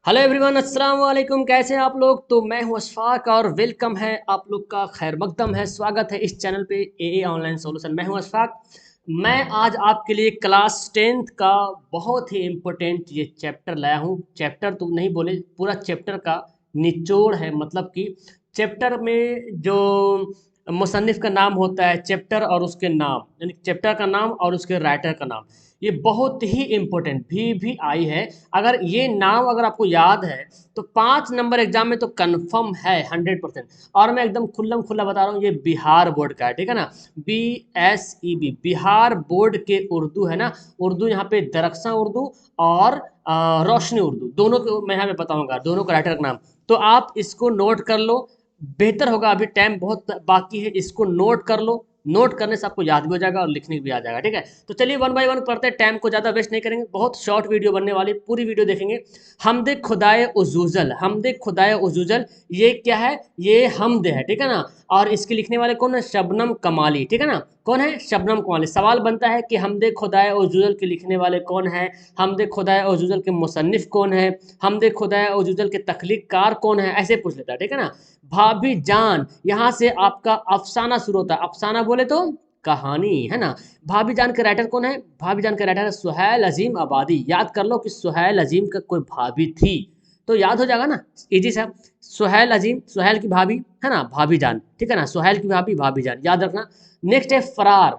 Hello everyone, अस्सलाम वालेकुम। कैसे हैं आप लोग? तो मैं हूं अशफाक और वेलकम है आप लोग का, खैर मकदम है, स्वागत है इस चैनल पे ए ऑनलाइन सॉल्यूशन। मैं हूं अशफाक। मैं आज आपके लिए क्लास 10th का बहुत ही इम्पोर्टेंट ये चैप्टर लाया हूं। चैप्टर तो नहीं बोले, पूरा चैप्टर का निचोड़ है। मतलब कि चैप्टर में जो मुसन्निफ का नाम होता है, चैप्टर और उसके नाम, यानी चैप्टर का नाम और उसके राइटर का नाम, ये बहुत ही इम्पोर्टेंट भी आई है। अगर ये नाम अगर आपको याद है तो 5 नंबर एग्जाम में तो कंफर्म है 100%। और मैं एकदम खुल्लम खुल्ला बता रहा हूँ, ये बिहार बोर्ड का है, ठीक है ना। BSEB बिहार बोर्ड के उर्दू है ना। उर्दू यहाँ पे दरख्शां उर्दू और रोशनी उर्दू, दोनों को मैं यहाँ पे बताऊंगा, दोनों का राइटर का नाम। तो आप इसको नोट कर लो, बेहतर होगा। अभी टाइम बहुत बाकी है, इसको नोट कर लो। नोट करने से आपको याद भी हो जाएगा और लिखने भी आ जाएगा, ठीक है। तो चलिए वन बाय वन पढ़ते हैं, टाइम को ज़्यादा वेस्ट नहीं करेंगे। बहुत शॉर्ट वीडियो बनने वाली, पूरी वीडियो देखेंगे। हमदे खुदाए उजूजल, हमदे खुदाए उजूजल, ये क्या है? ये हमद है, ठीक है ना। और इसके लिखने वाले कौन है? शबनम कमाली, ठीक है ना। कौन है? शबनम कमाली। सवाल बनता है कि हमदे खुदाए उजूजल के लिखने वाले कौन है, हमदे खुदाए उजूजल के मुसन्निफ कौन है, हमदे खुदाए उजूजल के तख्लीक़कार कौन है, ऐसे पूछ लेता है, ठीक है ना। भाभी जान, यहाँ से आपका अफसाना शुरू होता है। अफसाना बोले तो कहानी, है ना। भाभी जान के राइटर कौन है? भाभी जान के राइटर है सुहैल अजीम आबादी। याद कर लो कि सुहैल अजीम का कोई भाभी थी, तो याद हो जाएगा ना, इजी सा। सुहैल अजीम, सुहैल की भाभी, है ना, भाभी जान, ठीक है ना। सुहैल की भाभी भाभी जान, याद रखना। नेक्स्ट है फरार,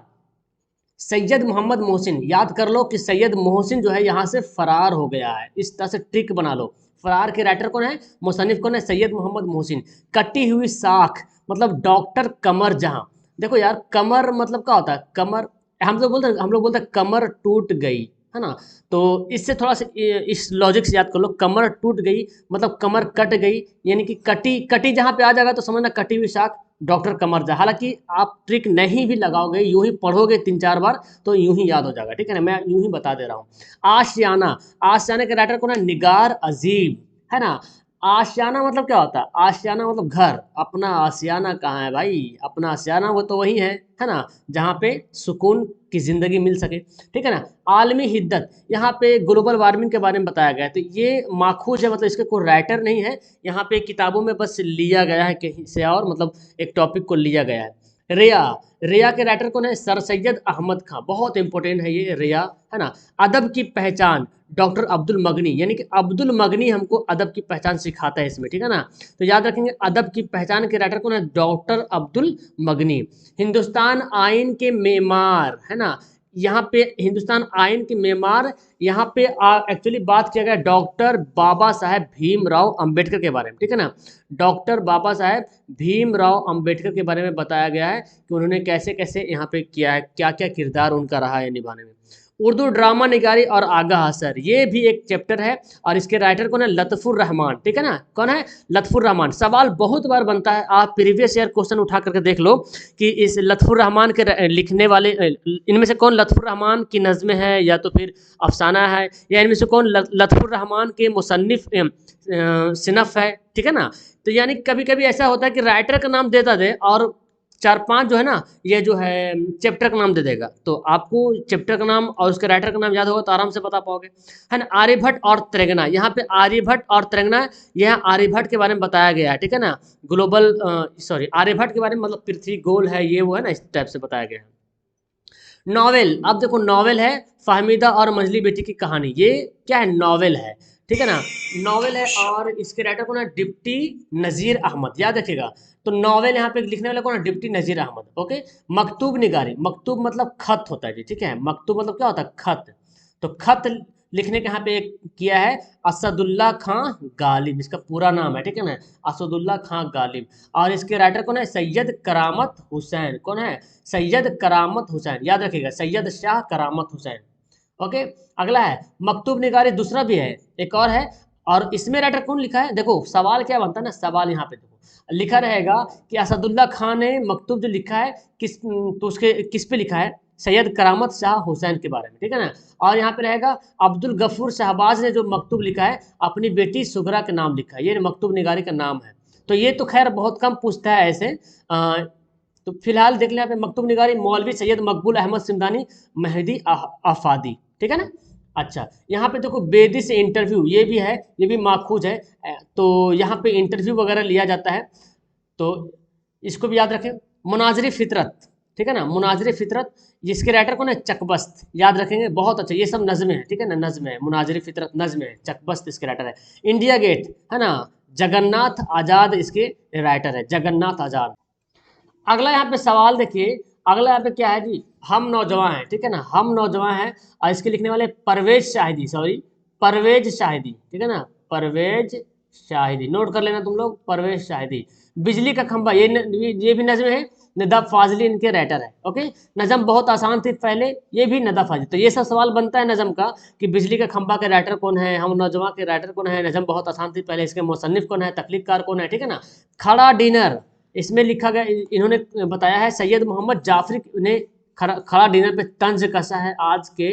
सैयद मोहम्मद मोहसिन। याद कर लो कि सैयद मोहसिन जो है यहाँ से फरार हो गया है। इस तरह से ट्रिक बना लो। फरार के राइटर कौन है? मुसन्निफ कौन है? सैयद मोहम्मद मोहसिन। कटी हुई साख, मतलब डॉक्टर कमर जहां। देखो यार, कमर मतलब क्या होता है? कमर, हम लोग बोलते हैं कमर टूट गई, है ना। तो इससे थोड़ा सा इस लॉजिक से याद कर लो। कमर टूट गई मतलब कमर कट गई, यानी कि कटी कटी जहाँ पे आ जाएगा तो समझना कटी हुई साख, डॉक्टर कमरजा। हालांकि आप ट्रिक नहीं भी लगाओगे, यूं ही पढ़ोगे 3-4 बार तो यूं ही याद हो जाएगा, ठीक है ना। मैं यूं ही बता दे रहा हूँ। आशियाना, आशियाना के राइटर कौन है? निगार अजीम, है ना। आशियाना मतलब क्या होता है? आशियाना मतलब घर। अपना आशियाना कहाँ है भाई? अपना आशियाना वो तो वही है ना, जहाँ पे सुकून की ज़िंदगी मिल सके, ठीक है ना। आलमी हिद्दत, यहाँ पे ग्लोबल वार्मिंग के बारे में बताया गया है। तो ये माखूज है, मतलब इसके कोई राइटर नहीं है। यहाँ पे किताबों में बस लिया गया है कहीं से, और मतलब एक टॉपिक को लिया गया है। रिया, रिया के राइटर कौन है? सर सैयद अहमद खां, बहुत इंपॉर्टेंट है ये रिया, है ना। अदब की पहचान, डॉक्टर अब्दुल मगनी, यानी कि अब्दुल मगनी हमको अदब की पहचान सिखाता है इसमें, ठीक है ना। तो याद रखेंगे, अदब की पहचान के राइटर कौन है? डॉक्टर अब्दुल मगनी। हिंदुस्तान आइन के मेमार, है ना। यहाँ पे हिंदुस्तान आइन के मेमार, यहाँ पे एक्चुअली बात किया गया डॉक्टर बाबा साहेब भीमराव अंबेडकर के बारे में, ठीक है ना। डॉक्टर बाबा साहेब भीमराव अंबेडकर के बारे में बताया गया है कि उन्होंने कैसे कैसे यहाँ पे किया है, क्या क्या किरदार उनका रहा है निभाने में। उर्दू ड्रामा निगारी और आगाह असर, ये भी एक चैप्टर है। और इसके राइटर कौन है? लतफुर रहमान, ठीक है ना। कौन है? लतफुर रहमान। सवाल बहुत बार बनता है, आप प्रीवियस ईयर क्वेश्चन उठा करके देख लो कि इस लतफुर रहमान के लिखने वाले इनमें से कौन लतफुर रहमान की नज़्में है या तो फिर अफसाना है, या इनमें से कौन लतफुर रहमान के मुसन्निफ सिनफ है, ठीक है ना। तो यानी कभी कभी ऐसा होता है कि राइटर का नाम देता दे और 4-5 जो है ना, ये जो है चैप्टर का नाम दे देगा। तो आपको चैप्टर का नाम और उसके राइटर का नाम याद होगा तो आराम से बता पाओगे, है ना। आर्यभट्ट और त्रेगना, यहाँ पे आर्यभट्ट और त्रेगना, यह आर्यभट्ट के बारे में बताया गया है, ठीक है ना। ग्लोबल सॉरी, आर्यभट्ट के बारे में, मतलब पृथ्वी गोल है, ये वो है ना, इस टाइप से बताया गया है। नॉवेल, अब देखो नॉवेल है फाहमीदा और मंजली बेटी की कहानी, ये क्या है? नॉवेल है, ठीक है ना। नॉवेल है और इसके राइटर कौन है? डिप्टी नज़ीर अहमद, याद रखिएगा। तो नॉवेल यहाँ पे लिखने वाला कौन है? डिप्टी नज़ीर अहमद, ओके। मकतूब निगारी, मकतूब मतलब खत होता है जी, ठीक है। मकतूब मतलब क्या होता है? खत। तो खत लिखने के यहाँ पे एक किया है असदुल्ला खां गालिब, इसका पूरा नाम है, ठीक है ना, असदुल्ला खां गालिब। और इसके राइटर कौन है? सैयद करामत हुसैन। कौन है? सैयद करामत हुसैन, याद रखिएगा, सैयद शाह करामत हुसैन, ओके। अगला है मकतूब निगारी, दूसरा भी है, एक और है। और इसमें राइटर कौन लिखा है? देखो सवाल क्या बनता है ना, सवाल यहाँ पे देखो लिखा रहेगा कि असदुल्ला खान ने मकतूब जो लिखा है किस, तो उसके किस पे लिखा है? सैयद करामत शाह हुसैन के बारे में, ठीक है ना। और यहाँ पे रहेगा अब्दुल गफूर शहबाज ने जो मकतूब लिखा है अपनी बेटी सुगरा के नाम लिखा है, ये मकतूब निगारी का नाम है। तो ये तो खैर बहुत कम पूछता है ऐसे। तो फिलहाल देख लें यहाँ पे मकतूब निगारी, मौलवी सैयद मकबूल अहमद सिमदानी, मेहदी आफादी, ठीक है ना। अच्छा, यहाँ पे देखो बेदी से इंटरव्यू, ये भी है, ये भी माखूज है। तो यहाँ पे इंटरव्यू वगैरह लिया जाता है, तो इसको भी याद रखें। मुनाजरी फितरत, ठीक है ना, मुनाजरी फितरत, जिसके राइटर कौन है, चकबस्त, याद रखेंगे, बहुत अच्छा, ये सब नज़्में हैं, ठीक है ना, नज़्म है, मुनाजरी फितरत नज़्म है, चकबस्त इसके राइटर है। इंडिया गेट है ना, जगन्नाथ आज़ाद इसके राइटर है, जगन्नाथ आज़ाद। अगला यहाँ पे सवाल देखिए, अगला यहाँ पे क्या है जी, हम नौजवान हैं, ठीक है ना, हम नौजवान हैं, और इसके लिखने वाले परवेज शाहिदी, सॉरी परवेज शाहिदी, ठीक है ना, परवेज शाहिदी, नोट कर लेना तुम लोग, परवेज शाहिदी। बिजली का खंभा, ये भी नज्म है, नदाब फाजली इनके राइटर है, ओके। नज़म बहुत आसान थी पहले, ये भी नदाब फाजली। तो ये सब सवाल बनता है नज़म का कि बिजली का खंभा के राइटर कौन है, हम नौजवान के राइटर कौन है, नज़म बहुत आसान थी पहले, इसके मुसन्निफ कौन है, तख्लीक़कार कौन है, ठीक है ना। खड़ा डिनर, इसमें लिखा गया, इन्होंने बताया है सैयद मोहम्मद जाफरी ने खड़ा डिनर पे तंज कसा है आज के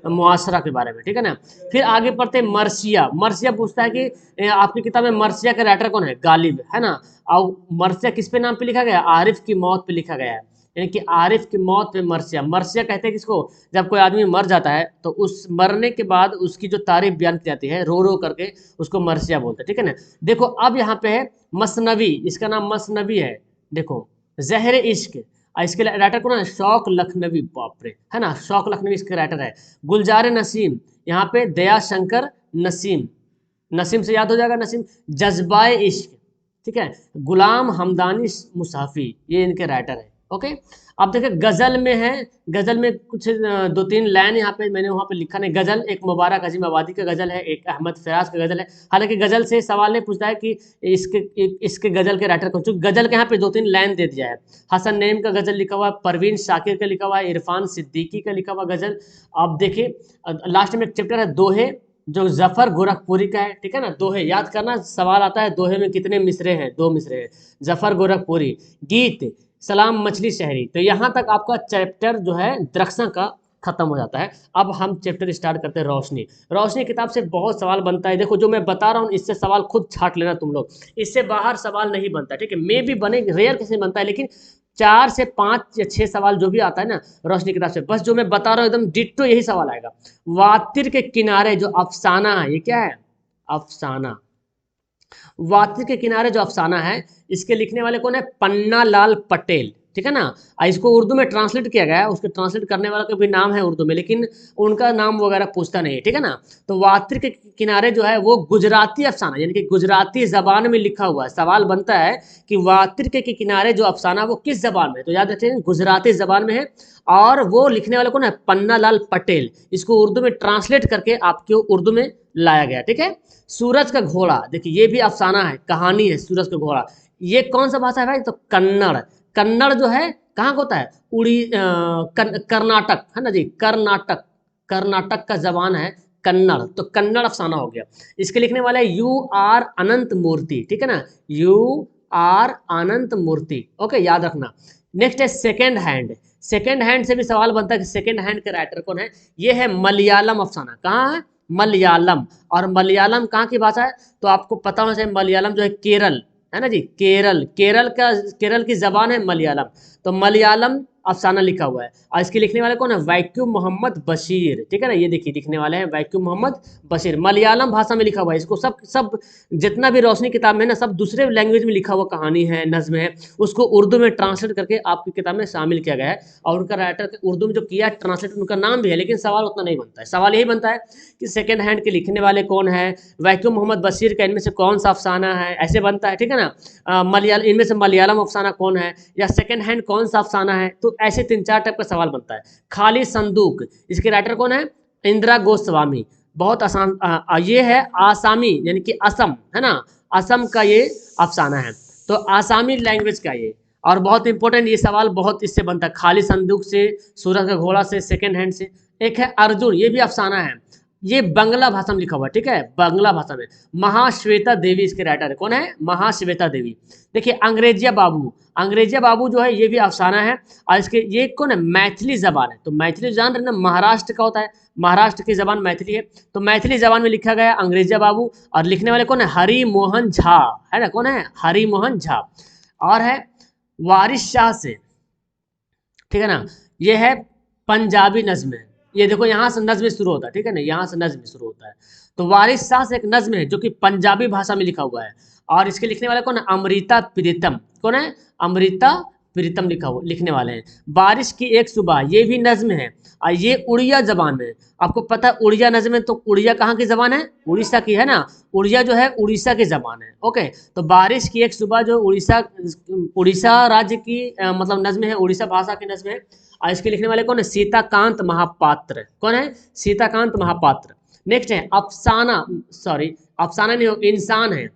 मुआशरा के बारे में, ठीक है ना। फिर आगे पढ़ते मर्सिया, मर्सिया पूछता है कि आपकी किताब में मर्सिया का राइटर कौन है, गालिब है ना। और मर्सिया किस पे नाम पे लिखा गया, आरिफ की मौत पे लिखा गया है, यानी कि आरिफ की मौत पे मर्सिया। मर्सिया कहते हैं किसको, जब कोई आदमी मर जाता है तो उस मरने के बाद उसकी जो तारीफ बयान की जाती है रो रो करके, उसको मर्सिया बोलते हैं, ठीक है ना। देखो अब यहाँ पे है मसनवी, इसका नाम मसनवी है, देखो जहर इश्क, इसके राइटर कौन है, शौक लखनवी, बाप रे, है ना, शौक लखनवी इसके राइटर है। गुलजार नसीम, यहाँ पे दया शंकर नसीम, नसीम से याद हो जाएगा नसीम। जज्बाए इश्क, ठीक है, गुलाम हमदानी मुसाफी, ये इनके राइटर है, ओके। अब देखिए गजल में है, गजल में कुछ दो तीन लाइन यहाँ पे मैंने वहाँ पे लिखा नहीं, गजल एक मुबारक अजीम आबादी का गजल है, एक अहमद फराज का गजल है। हालांकि गजल से सवाल नहीं पूछता है कि इसके गजल के राइटर कौन, चूंकि गजल के यहाँ पे दो तीन लाइन दे दिया है। हसन नईम का गजल लिखा हुआ है, परवीन शाकिर का लिखा हुआ है, इरफान सिद्दीकी का लिखा हुआ गजल। आप देखिए लास्ट में एक चैप्टर है दोहे, जो जफर गोरखपुरी का है, ठीक है ना। दोहे याद करना, सवाल आता है दोहे में कितने मिसरे हैं, दो मिसरे हैं, जफर गोरखपुरी। गीत सलाम मछली शहरी। तो यहाँ तक आपका चैप्टर जो है दरख्शां का खत्म हो जाता है। अब हम चैप्टर स्टार्ट करते हैं रोशनी। रोशनी किताब से बहुत सवाल बनता है, देखो जो मैं बता रहा हूँ इससे सवाल खुद छाट लेना तुम लोग, इससे बाहर सवाल नहीं बनता, ठीक है। मे भी बने, रेयर कैसे बनता है, लेकिन 4 से 5 या 6 सवाल जो भी आता है ना रोशनी किताब से, बस जो मैं बता रहा हूँ एकदम डिट्टो यही सवाल आएगा। वातिर के किनारे जो अफसाना है, ये क्या है, अफसाना। वातिर के किनारे जो अफसाना है, इसके लिखने वाले कौन है, पन्ना लाल पटेल, ठीक है ना। इसको उर्दू में ट्रांसलेट किया गया है, उसके ट्रांसलेट करने वाला का भी नाम है उर्दू में, लेकिन उनका नाम वगैरह पूछता नहीं है, ठीक है ना। तो वातिर के किनारे जो है वो गुजराती अफसाना, यानी कि गुजराती जबान में लिखा हुआ है। सवाल बनता है कि वातिर के किनारे जो अफसाना वो किस जबान में है, तो याद रखें गुजराती जबान में है। और वो लिखने वाला कौन है, पन्ना लाल पटेल। इसको उर्दू में ट्रांसलेट करके आपके उर्दू में लाया गया, ठीक है। सूरज का घोड़ा, देखिए ये भी अफसाना है, कहानी है सूरज का घोड़ा। ये कौन सा भाषा है भाई, तो कन्नड़। कन्नड़ जो है कहाँ का होता है, कर्नाटक, है ना जी, कर्नाटक, कर्नाटक का जबान है कन्नड़। तो कन्नड़ अफसाना हो गया। इसके लिखने वाले यू आर अनंत मूर्ति, ठीक है ना, U R Ananth Murthy, okay, याद रखना। नेक्स्ट है सेकेंड हैंड। सेकेंड हैंड से भी सवाल बनता है कि सेकेंड हैंड के राइटर कौन है। ये है मलयालम अफसाना, कहाँ है, मलयालम। और मलयालम कहाँ की भाषा है, तो आपको पता होना चाहिए, मलयालम जो है केरल, है ना जी, केरल, केरल की जबान है मलयालम। तो मलयालम अफसाना लिखा हुआ है। और इसके लिखने वाले कौन है, वैक्यूम मोहम्मद बशीर, ठीक है ना, ये देखिए लिखने वाले हैं वैक्यूम मोहम्मद बशीर। मलयालम भाषा में लिखा हुआ है। इसको सब सब जितना भी रोशनी किताब में ना, सब दूसरे लैंग्वेज में लिखा हुआ कहानी है, नज्म है, उसको उर्दू में ट्रांसलेट करके आपकी किताब में शामिल किया गया है। और उनका राइटर उर्दू में जो किया ट्रांसलेट, उनका नाम भी है, लेकिन सवाल उतना नहीं बनता है। सवाल यही बनता है कि सेकेंड हैंड के लिखने वाले कौन है, वैक्यूम मोहम्मद बशीर का इनमें से कौन सा अफसाना है, ऐसे बनता है, ठीक है ना। इनमें से मलयालम अफसाना कौन है, या सेकेंड हैंड कौन सा अफसाना है। तो ऐसे 3-4 टाइप का सवाल बनता है। खाली संदूक, इसके राइटर कौन है, इंदिरा गोस्वामी, बहुत आसान। ये है आसामी, यानी कि असम, है ना, असम का ये अफसाना है। तो आसामी लैंग्वेज का ये, और बहुत इंपॉर्टेंट ये सवाल बहुत इससे बनता है, खाली संदूक से, सूरज का घोड़ा से, सेकेंड हैंड से। एक है अर्जुन, ये भी अफसाना है, ये बंगला भाषा में लिखा हुआ है, ठीक है, बंगला भाषा में। महाश्वेता देवी इसके राइटर है, कौन है, महाश्वेता देवी। देखिए अंग्रेजिया बाबू, अंग्रेजिया बाबू जो है ये भी अफसाना है। और इसके ये कौन है, मैथिली जबान है। तो मैथिली जान रहे ना, महाराष्ट्र का होता है, महाराष्ट्र की जबान मैथिली है। तो मैथिली जबान में लिखा गया अंग्रेजिया बाबू। और लिखने वाले कौन है, हरि मोहन झा, है ना, कौन है, हरि मोहन झा। और है वारिस शाह से, ठीक है ना, ये है पंजाबी नज्म है, ये देखो यहाँ से नज्म शुरू होता है, ठीक है ना, यहाँ से नज्म शुरू होता है। तो वारिस शाह से एक नज्म है जो कि पंजाबी भाषा में लिखा हुआ है, और इसके लिखने वाले कौन है? अमृता प्रीतम। कौन है? अमृता प्रीतम लिखने वाले हैं। बारिश की एक सुबह, ये भी नज्म है, और ये उड़िया जबान में। आपको पता है उड़िया नज्म है, तो उड़िया कहाँ की जबान है? उड़ीसा की है ना। उड़िया जो है उड़ीसा की जबान है। ओके, तो बारिश की एक सुबह जो उड़ीसा राज्य की मतलब नज्म है, उड़ीसा भाषा की नज्म है। और इसके लिखने वाले कौन है? सीताकांत महापात्र। कौन है? सीताकांत महापात्र। नेक्स्ट है अफसाना, सॉरी अफसाना नहीं हो, इंसान है,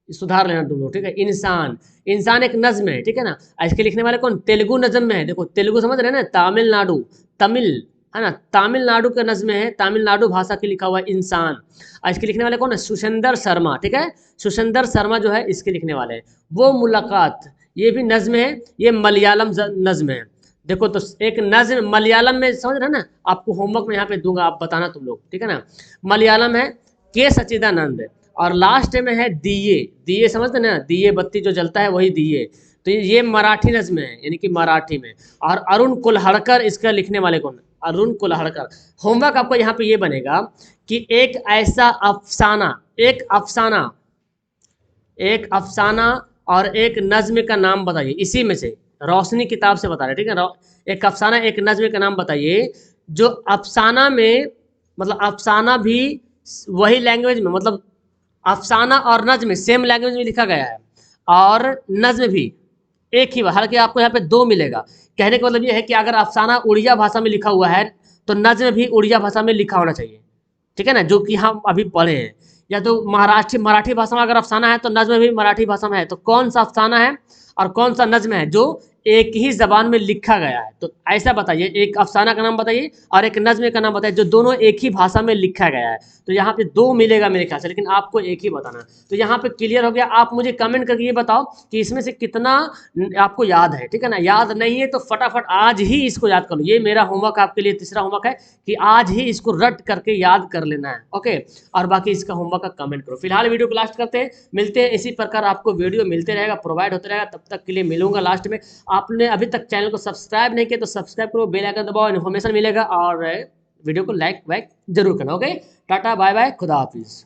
सुधार लेना तुम लोग, ठीक है। इंसान, इंसान एक नज्म है, ठीक है ना। इसके लिखने वाले कौन? तेलुगु नज्म में है, देखो तेलुगु समझ रहे हैं ना, तमिलनाडु, तमिल है ना, तमिलनाडु का नज्म है, तमिलनाडु भाषा की लिखा हुआ है इंसान। और इसके लिखने वाले कौन है? सुशेंदर शर्मा, ठीक है। सुशेंदर शर्मा जो है इसके लिखने वाले हैं। वो मुलाकात, ये भी नज्म है, ये मलयालम नज्म है। देखो तो एक नज्म मलयालम में, समझ रहे ना, आपको होमवर्क में यहाँ पे दूंगा, आप बताना तुम लोग, ठीक है ना। मलयालम है के सच्चिदानंद, और लास्ट में है दिए। दिए समझते ना, दिए बत्ती जो जलता है वही दिए। तो ये मराठी नज्म है, यानी कि मराठी में। और अरुण कुल्हड़कर इसका लिखने वाले कौन? अरुण कुल्हड़कर। होमवर्क आपको यहाँ पे ये बनेगा कि एक ऐसा अफसाना, एक अफसाना, एक अफसाना और एक नज्म का नाम बताइए, इसी में से रोशनी किताब से बता रहे, ठीक है। एक अफसाना एक नज्म का नाम बताइए जो अफसाना में, मतलब अफसाना भी वही लैंग्वेज में, मतलब अफसाना और नज्म सेम लैंग्वेज में लिखा गया है, और नज्म भी एक ही, हालांकि आपको यहाँ पे दो मिलेगा। कहने का मतलब ये है कि अगर अफसाना उड़िया भाषा में लिखा हुआ है तो नज्म भी उड़िया भाषा में लिखा होना चाहिए, ठीक है ना, जो कि हम अभी पढ़े हैं। या तो मराठी भाषा में अगर अफसाना है तो नज्म भी मराठी भाषा में है। तो कौन सा अफसाना है और कौन सा नज्म है जो एक ही जबान में लिखा गया है? तो ऐसा बताइए, एक अफसाना का नाम बताइए और एक नज्म का नाम बताइए जो दोनों एक ही भाषा में लिखा गया है। तो यहाँ पे दो मिलेगा मेरे ख्याल से, लेकिन आपको एक ही बताना है। तो यहाँ पे क्लियर हो गया। आप मुझे कमेंट करके ये बताओ कि इसमें से कितना आपको याद है, ठीक है ना। याद नहीं है तो फटाफट आज ही इसको याद कर लो। ये मेरा होमवर्क आपके लिए, तीसरा होमवर्क है कि आज ही इसको रट करके याद कर लेना है। ओके, और बाकी इसका होमवर्क का कमेंट करो। फिलहाल वीडियो को लास्ट करते हैं, मिलते हैं इसी प्रकार आपको वीडियो मिलते रहेगा, प्रोवाइड होते रहेगा। तब तक के लिए मिलूंगा लास्ट में। आपने अभी तक चैनल को सब्सक्राइब नहीं किया तो सब्सक्राइब करो, बेल आइकन दबाओ, इन्फॉर्मेशन मिलेगा, और वीडियो को लाइक वाइक जरूर करना। ओके, टाटा बाय बाय, खुदा हाफिज़।